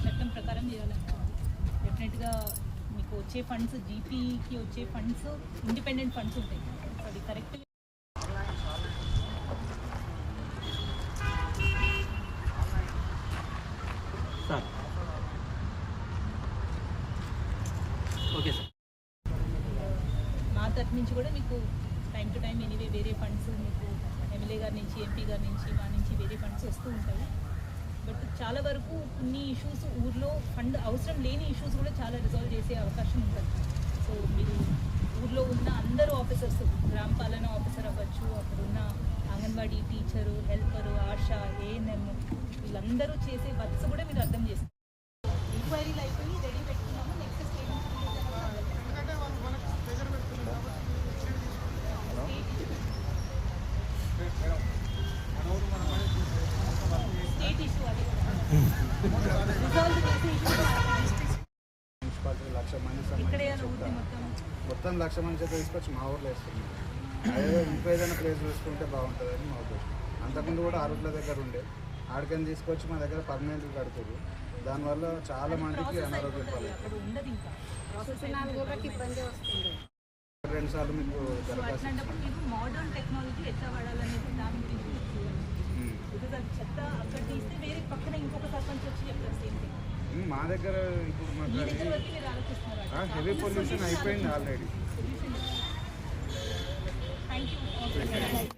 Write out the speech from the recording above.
చట్టం ప్రకారం చేయాలనుకోండి. డెఫినెట్గా మీకు వచ్చే ఫండ్స్ జీపీకి వచ్చే ఫండ్స్ ఇండిపెండెంట్ ఫండ్స్ ఉంటాయి. అది కరెక్ట్. Okay sir. మా తరఫు నుంచి కూడా మీకు టైం టు టైం ఎనీవే వేరే ఫండ్స్ మీకు ఎమ్మెల్యే గారి నుంచి, ఎంపీ గారి నుంచి, మా నుంచి వేరే ఫండ్స్ వస్తూ ఉంటాయి. బట్ చాలా వరకు కొన్ని ఇష్యూస్ ఊర్లో ఫండ్ అవసరం లేని ఇష్యూస్ కూడా చాలా రిజాల్వ్ చేసే అవకాశం ఉంటుంది. సో మీరు ఊర్లో ఉన్న అందరూ ఆఫీసర్స్, గ్రామ పాలన ఆఫీసర్ అవ్వచ్చు, అక్కడున్న anganwadi teacher, helper, ASHA, ANM, వీళ్ళందరూ చేసే వర్క్స్ కూడా మీరు అర్థం చేస్తారు. ఎంక్వైరీలు అయిపోయి రెడీ పెట్టుకున్నాము. నెక్స్ట్ స్టేట్ ఇష్యూ అది రిజాల్వ్ చేసే మొత్తం 1,00,000 మంది చేత తీసుకొచ్చి మా ఊర్లో వేస్తుంది. అదే ఇంకో ఏదైనా ప్లేస్ వేసుకుంటే బాగుంటుందని మా ఉద్దేశం. అంతకుముందు కూడా ఆరుట్ల దగ్గర ఉండే ఆడికని తీసుకొచ్చి మా దగ్గర పర్మనెంట్గా కడుతుంది. దానివల్ల చాలా మందికి అనారోగ్యం పాలవుతుంది. 2 సార్లు మీకు దరఖాస్తు మోడర్న్ టెక్నాలజీ ఎట్లా వాడాలనేది దాని గురించి బికాజ్ అది చెత్త అక్కడ తీస్తే వేరే పక్కన ఇంకొక సర్పంచ్ వచ్చి చెప్తారు సేమ్ థింగ్. మా దగ్గర ఇప్పుడు మాకు హెవీ పొల్యూషన్ అయిపోయింది ఆల్రెడీ. Thank you.